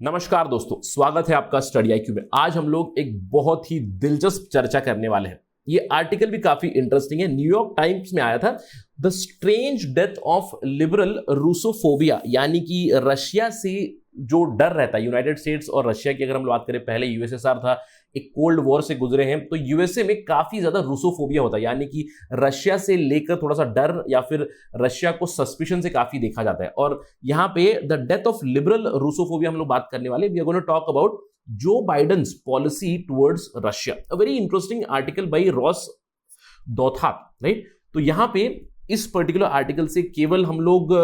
नमस्कार दोस्तों, स्वागत है आपका स्टडी आईक्यू में। आज हम लोग एक बहुत ही दिलचस्प चर्चा करने वाले हैं। ये आर्टिकल भी काफी इंटरेस्टिंग है। न्यूयॉर्क टाइम्स में आया था, the strange death of liberal Russophobia, यानी कि रशिया से जो डर रहता है, यूनाइटेड स्टेट्स और रशिया की अगर हम बात करें, पहले यूएसएसआर था, एक कोल्ड वॉर से गुजरे हैं, तो यूएसए में काफी ज्यादा रूसोफोबिया होता है, यानी कि रशिया से लेकर थोड़ा सा डर या फिर रशिया को सस्पिशन से काफी देखा जाता है। और यहां पे the death of liberal Russophobia हम लोग बात करने वाले। We are going to talk about Joe Biden's policy towards Russia. A very interesting article by Ross Douthat, right. तो यहां पे इस पर्टिकुलर आर्टिकल से केवल हम लोग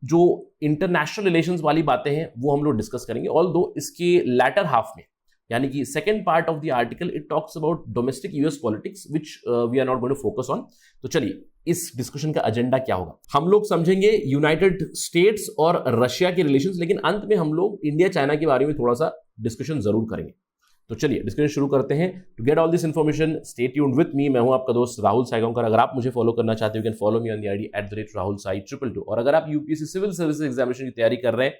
जो इंटरनेशनल रिलेशंस वाली बातें हैं वो हम लोग डिस्कस करेंगे। ऑल्दो इसके लैटर हाफ में, यानी कि second part of the article, it talks about domestic US politics which we are not going to focus on. तो चलिए, इस डिस्कशन का एजेंडा क्या होगा। हम लोग समझेंगे यूनाइटेड स्टेट्स और रशिया के रिलेशंस, लेकिन अंत में हम लोग इंडिया चाइना के बारे में थोड़ा सा डिस्कशन जरूर करेंगे। तो चलिए डिस्कशन शुरू करते हैं। To get all this information stay tuned with me. मैं हूं आपका दोस्त राहुल साइगोंकर। अगर आप मुझे फॉलो करना चाहते हो, you can follow me on the ID @rahulsai222। और अगर आप यूपीएससी सिविल सर्विसेज एग्जामिनेशन की तैयारी कर रहे हैं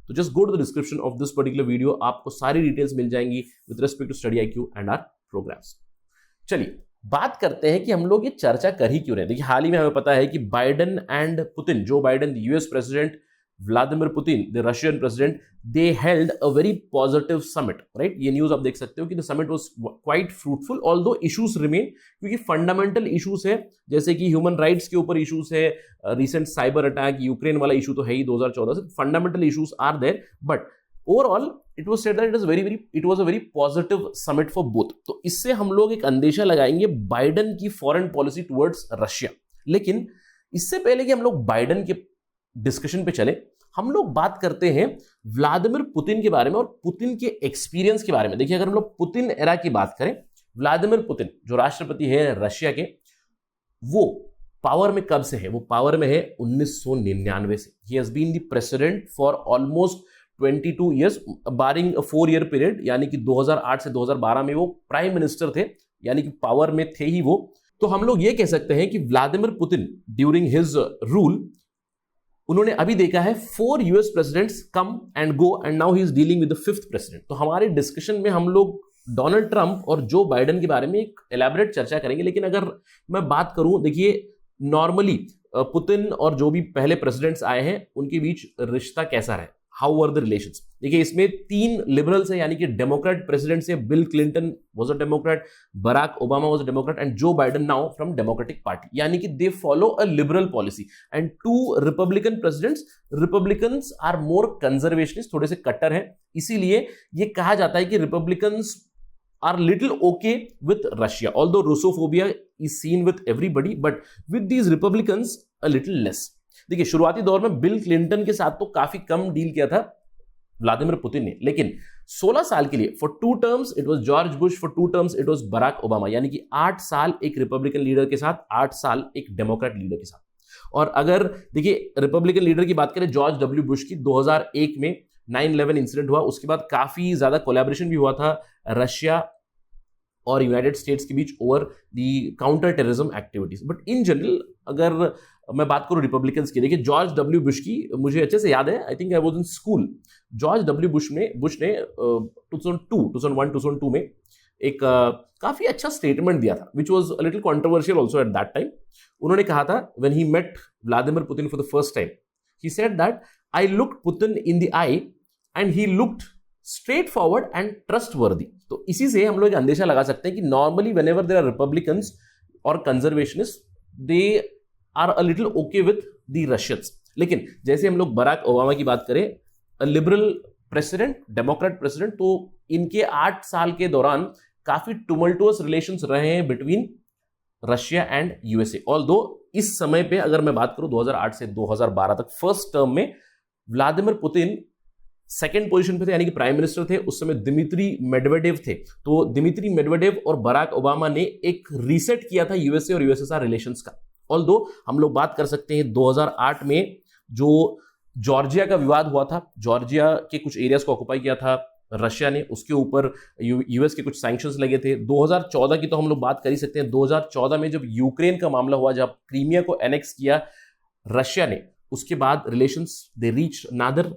तो just go to the description of this particular video. आपको सारी डिटेल्स मिल जाएंगी with respect to study IQ and our programmes. चलिए बात करते हैं कि हम लोग ये चर्चा कर ही क्यों रहे हैं। देखिए, हाल ही में हमें पता है कि Biden and Putin, Joe Biden US president, Vladimir Putin the Russian president, they held a very positive summit, right. ये न्यूज आप देख सकते हो कि the summit was quite fruitful, although issues remain, क्योंकि फंडामेंटल इश्यूज है, जैसे कि ह्यूमन राइट्स के ऊपर इश्यूज है, रिसेंट साइबर अटैक, यूक्रेन वाला इशू तो है ही 2014 से, fundamental issues are there, but overall it was said that it was a very positive summit for both. तो इससे हम लोग एक अंदेशा लगाएंगे बाइडेन की फॉरेन पॉलिसी टुवर्ड्स रशिया। लेकिन इससे पहले कि हम लोग बाइडेन के डिस्कशन पे चले, हम लोग बात करते हैं व्लादिमीर पुतिन के बारे में और पुतिन के एक्सपीरियंस के बारे में। देखिए, अगर हम लोग पुतिन एरा की बात करें, व्लादिमीर पुतिन जो राष्ट्रपति है रशिया के, वो पावर में कब से है? वो पावर में है 1999 से। He has been the president for almost 22 years, barring 4 year period, यानी कि 2008 से 2012 में वो प्राइम मिनिस्टर थे, यानी कि पावर में थे ही वो। तो हम लोग ये कह सकते हैं कि Vladimir Putin during his rule, उन्होंने अभी देखा है 4 US presidents come and go, and now he is dealing with the 5th president. तो हमारे डिस्कशन में हम लोग डोनाल्ड ट्रंप और जो बाइडेन के बारे में एक एलैबोरेट चर्चा करेंगे। लेकिन अगर मैं बात करूं, देखिए नॉर्मली पुतिन और जो भी पहले प्रेसिडेंट्स आए हैं उनके बीच रिश्ता कैसा रहा, हाउ आर द रिलेशंस। देखिए, इसमें 3 लिबरल्स हैं, यानी कि डेमोक्रेट प्रेसिडेंट्स हैं। Bill Clinton was a Democrat, Barack Obama was a Democrat, and Joe Biden now from Democratic Party, यानी कि they follow a liberal policy. And 2 Republican presidents, Republicans are more conservationist, थोड़े से कट्टर हैं। इसीलिए ये कहा जाता है कि Republicans are little okay with Russia, although Russophobia is seen with everybody, but with these Republicans a little less. देखिए, शुरुआती दौर में बिल क्लिंटन के साथ तो काफी कम डील किया था व्लादिमीर पुतिन ने, लेकिन 16 साल के लिए for 2 terms it was George Bush, for 2 terms it was Barack Obama, यानी कि 8 साल एक रिपब्लिकन लीडर के साथ, 8 साल एक डेमोक्रेट लीडर के साथ। और अगर देखिए रिपब्लिकन लीडर की बात करें, जॉर्ज डब्ल्यू बुश की, 2001 में 9/11 इंसिडेंट हुआ, उसके बाद काफी ज्यादा कोलैबोरेशन भी हुआ था रशिया और यूनाइटेड स्टेट्स के बीच over the counter terrorism activities. But in general अगर मैं बात करूं रिपब्लिकन्स की, देखिए जॉर्ज डब्ल्यू बुश की मुझे अच्छे से याद है, I think I was in school. George W Bush ने 2001-2002 में एक काफी अच्छा स्टेटमेंट दिया था, which was a little controversial also at that time. उन्होंने कहा था, when he met Vladimir Putin for the first time, he said that I looked Putin in the eye and he looked straightforward and trustworthy. तो इसी से हम लोग अंदेशा लगा सकते हैं कि normally whenever there are Republicans और conservationist, they are a little okay with the Russians. लेकिन जैसे हम लोग बराक ओबामा की बात करें, a liberal president, Democrat president, तो इनके 8 साल के दौरान काफी टुमल्टुअस रिलेशंस रहे हैं between Russia and USA. Although इस समय पे अगर मैं बात करूं 2008 से 2012 तक, फर्स्ट टर्म में व्लादिमीर पुतिन सेकेंड पोजीशन पे थे, यानी कि प्राइम मिनिस्टर थे उस समय, दिमित्री मेडवेडेव थे। तो दिमित्री मेडवेडेव और बराक ओबामा ने एक रीसेट किया था यूएसए और यूएसएसआर रिलेशंस का। ऑल्दो हम लोग बात कर सकते हैं 2008 में जो जॉर्जिया का विवाद हुआ था, जॉर्जिया के कुछ एरियाज को ऑक्युपाई किया था रशिया ने, उसके ऊपर यूएस के कुछ सैंक्शंस लगे थे। 2014 की तो हम लोग बात कर ही सकते हैं। 2014 में जब यूक्रेन का मामला हुआ, जब क्रीमिया को एनेक्स किया रशिया ने, उसके बाद relations they reach nadir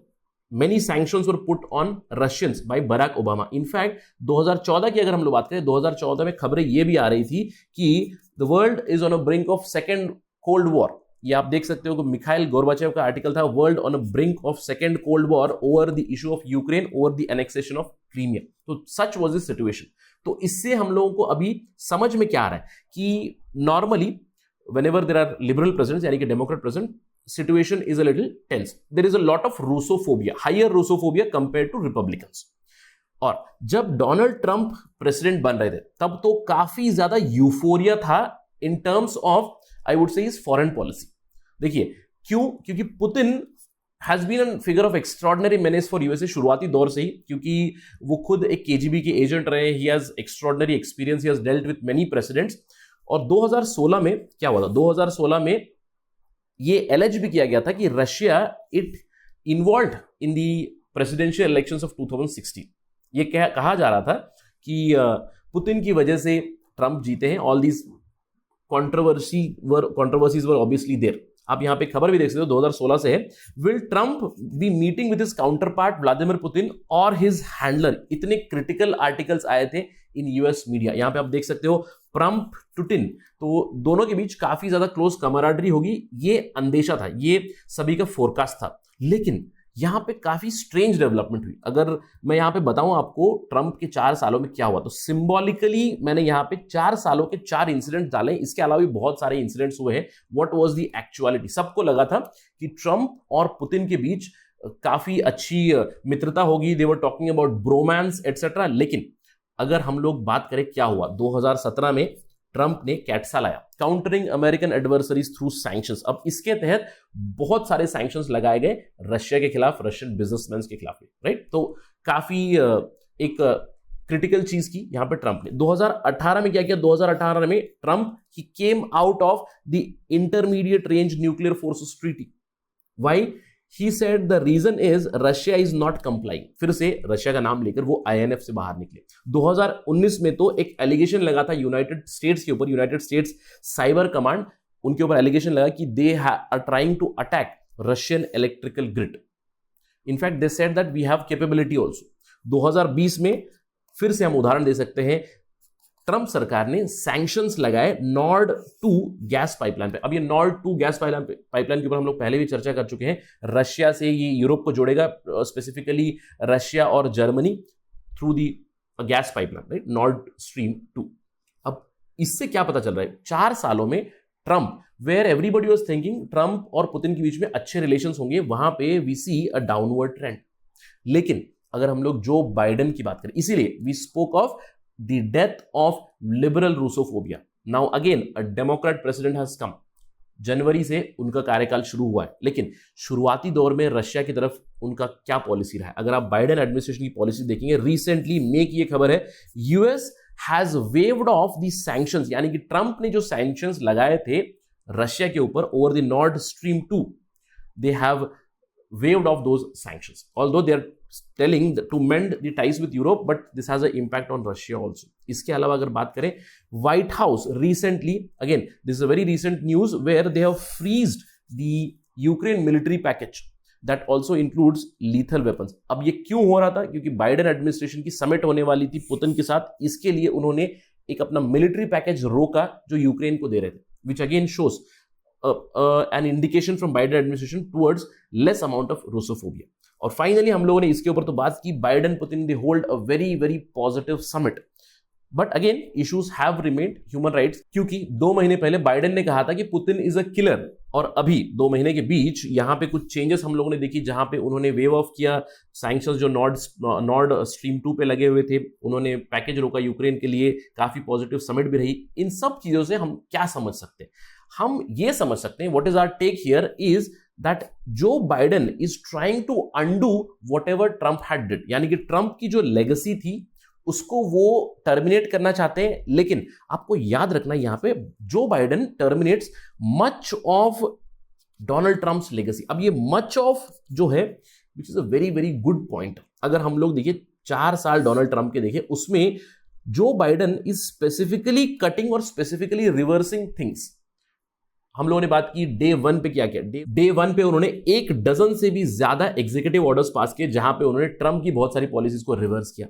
many sanctions were put on Russians by Barack Obama. In fact 2014 की अगर हम लोग बात करें, 2014 में खबरें ये भी आ रही थी कि the world is on a brink of second cold war. ये आप देख सकते हो कि मिखाइल गोर्बाचेव का आर्टिकल था, world on a brink of second cold war over the issue of Ukraine, over the annexation of Crimea. तो such was this situation. तो इससे हम लोगों को अभी समझ में क्या आ रहा है कि normally whenever there are liberal presidents यानी कि Democrat president, situation is a little tense. There is a lot of Russophobia, higher Russophobia compared to Republicans. और जब डोनाल्ड ट्रंप प्रेसिडेंट बन रहे थे तब तो काफी ज्यादा यूफोरिया था in terms of I would say is foreign policy. देखिए क्यों? क्योंकि Putin has been an figure of extraordinary menace for USA शुरुआती दौर से ही, क्योंकि वो खुद एक केजीबी के एजेंट रहे. He has extraordinary experience, he has dealt with many presidents. और 2016 में क्या हुआ था? 2016 में ये एलिज भी किया गया था कि Russia it involve in the presidential elections of 2016. ये कहा जा रहा था कि पुतिन की वजह से ट्रंप जीते हैं. All these controversies were obviously there. आप यहां पे खबर भी देख सकते हो 2016 से है. Will Trump be meeting with his counterpart Vladimir Putin और हिज हैंडलर? इतने क्रिटिकल आर्टिकल्स आए थे इन यूएस मीडिया. यहां पे आप देख सकते हो ट्रंप टुटिन, तो दोनों के बीच काफी ज्यादा क्लोज कमराडरी होगी, ये अंदेशा था, ये सभी का फोरकास्ट था. लेकिन यहां पे काफी स्ट्रेंज डेवलपमेंट हुई. अगर मैं यहां पे बताऊं आपको ट्रंप के 4 सालों में क्या हुआ, तो सिंबॉलिकली मैंने यहां पे 4 सालों के 4 इंसिडेंट डाले. इसके अलावा भी बहुत सारे इंसिडेंट्स हुए हैं. What was the actuality? सबको लगा था कि ट्रंप और पुतिन के बीच काफी अच्छी मित्रता होगी. They were talking about bromance etcetera. लेकिन अगर हम लोग बात करें क्या हुआ, 2017 में ट्रंप ने कैटसा लाया, countering American adversaries through sanctions. अब इसके तहत बहुत सारे सैंक्शंस लगाए गए रशिया के खिलाफ, रशियन बिजनेसमैन के खिलाफ, राइट. तो काफी एक क्रिटिकल चीज की यहां पे ट्रंप ने. 2018 में क्या किया? 2018 में Trump he came out of the intermediate range nuclear forces treaty. Why? He said the reason is Russia is not complying. फिर से रशिया का नाम लेकर वो INF से बाहर निकले. 2019 में तो एक एलिगेशन लगा था यूनाइटेड स्टेट्स के ऊपर, यूनाइटेड स्टेट्स साइबर कमांड, उनके ऊपर एलिगेशन लगा कि they are trying to attack Russian electrical grid. In fact they said that we have capability also. 2020 में फिर से हम उदाहरण दे सकते हैं, ट्रंप सरकार ने सैंक्शंस लगाए नॉर्ड 2 गैस पाइपलाइन पे. अब ये नॉर्ड 2 गैस पाइपलाइन के ऊपर हम लोग पहले भी चर्चा कर चुके हैं. रशिया से ये यूरोप को जोड़ेगा, स्पेसिफिकली रशिया और Germany through the gas pipeline, right, Nord stream 2. अब इससे क्या पता चल रहा है? 4 सालों में Trump, where everybody was thinking Trump और पुतिन के बीच में अच्छे रिलेशंस होंगे, वहां पे we see a downward trend. लेकिन अगर हम लोग जो बाइडेन की बात करें, इसीलिए we spoke of the death of liberal Russophobia. Now again a Democrat president has come. जनवरी से उनका कार्यकाल शुरू हुआ है, लेकिन शुरुआती दौर में रशिया की तरफ उनका क्या पॉलिसी रहा है? अगर आप बाइडेन एडमिनिस्ट्रेशन की पॉलिसी देखेंगे, रिसेंटली मे की ये खबर है, US has waived of the sanctions, यानी कि ट्रंप ने जो सैंक्शंस लगाए थे रशिया के ऊपर over the Nord stream 2, they have waived off those sanctions, although they are telling to mend the ties with Europe, but this has an impact on Russia also. इसके अलावा अगर बात करें, White House recently, again this is a very recent news where they have freezed the Ukraine military package that also includes lethal weapons. अब ये क्यों हो रहा था? क्योंकि बाइडेन एडमिनिस्ट्रेशन की समिट होने वाली थी पुतिन के साथ, इसके लिए उन्होंने एक अपना मिलिट्री पैकेज रोका जो यूक्रेन को दे रहे थे, which again shows an indication from Biden administration towards less amount of Russophobia. और फाइनली हम लोगों ने इसके ऊपर तो बात की, Biden Putin they hold a very very positive summit, but again issues have remained, human rights, क्योंकि 2 महीने पहले बाइडेन ने कहा था कि पुतिन इज अ किलर, और अभी 2 महीने के बीच यहां पे कुछ चेंजेस हम लोगों ने देखी, जहां पे उन्होंने वेव ऑफ किया सैंक्शंस जो नॉर्ड स्ट्रीम 2 पे लगे हुए थे, उन्होंने पैकेज रोका यूक्रेन के लिए, काफी पॉजिटिव समिट भी रही. इन सब चीजों से हम क्या समझ सकते हैं? हम ये समझ सकते हैं, what is our take here is that Joe Biden is trying to undo whatever Trump had did, यानी कि ट्रंप की जो लेगेसी थी उसको वो टर्मिनेट करना चाहते हैं. लेकिन आपको याद रखना यहां पे Joe Biden terminates much of Donald Trump's legacy. अब ये मच ऑफ जो है which is a very very good point. अगर हम लोग देखिए 4 साल डोनाल्ड ट्रंप के देखें, उसमें जो बाइडेन इज स्पेसिफिकली कटिंग और स्पेसिफिकली रिवर्सिंग थिंग्स. हम लोगों ने बात की डे 1 पे क्या किया। डे 1 पे उन्होंने 1 डजन से भी ज्यादा एग्जीक्यूटिव ऑर्डर्स पास किए जहां पे उन्होंने ट्रम्प की बहुत सारी पॉलिसीज को रिवर्स किया।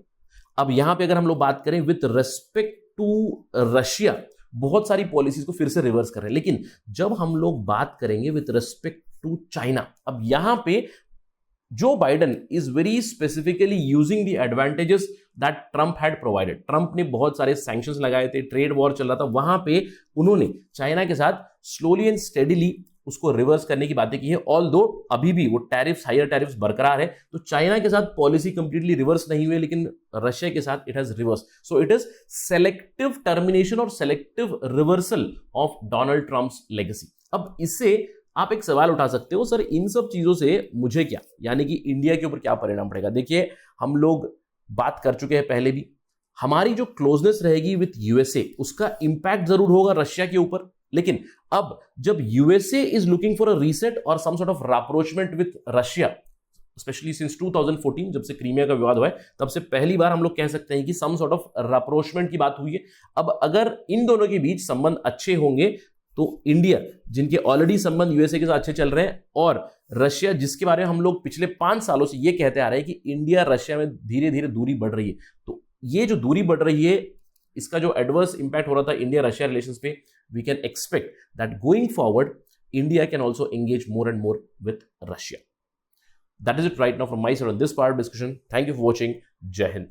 अब यहां पे अगर हम लोग बात करें विथ रेस्पेक्ट टू रशिया, बहुत सारी पॉलिसीज को फिर से रिवर्स कर रहे हैं। लेकिन जब हम लोग बात करेंगे विथ रेस्पेक्ट टू चाइना, अब यहां पे जो Biden is very specifically using the advantages that Trump had provided. Trump ने बहुत सारे सैंक्शंस लगाए थे, ट्रेड वॉर चल रहा था, वहां पे उन्होंने चाइना के साथ स्लोली एंड स्टेडिली उसको रिवर्स करने की बातें की है। ऑल्दो अभी भी वो टैरिफ्स, हायर टैरिफ्स बरकरार है, तो चाइना के साथ पॉलिसी कंप्लीटली रिवर्स नहीं हुई, लेकिन रशिया के साथ it has reverse. So it is selective termination और selective reversal of Donald Trump's legacy. अब इससे आप एक सवाल उठा सकते हो, सर इन सब चीजों से मुझे क्या, यानी कि इंडिया के ऊपर क्या परिणाम पड़ेगा। देखिए, हम लोग बात कर चुके हैं पहले भी, हमारी जो क्लोजनेस रहेगी विथ यूएसए उसका इंपैक्ट जरूर होगा रशिया के ऊपर। लेकिन अब जब USA is looking for a reset और some sort of rapprochement with Russia, especially since 2014 जब से क्रीमिया का विवाद हुआ है, तब से पहली बार हम लोग कह सकते हैं कि सम सॉर्ट ऑफ रैप्रोचमेंट की बात हुई है। अब अगर इन दोनों के बीच संबंध अच्छे होंगे तो इंडिया, जिनके ऑलरेडी संबंध यूएसए के साथ अच्छे चल रहे हैं, और रशिया जिसके बारे में हम लोग पिछले 5 सालों से ये कहते आ रहे हैं कि इंडिया रशिया में धीरे धीरे दूरी बढ़ रही है, तो ये जो दूरी बढ़ रही है इसका जो एडवर्स इंपैक्ट हो रहा था इंडिया रशिया रिलेशंस पे, we can expect that going forward India can also engage more and more with Russia. That is it right now from my side on this part of discussion. Thank you for watching. Jai Hind.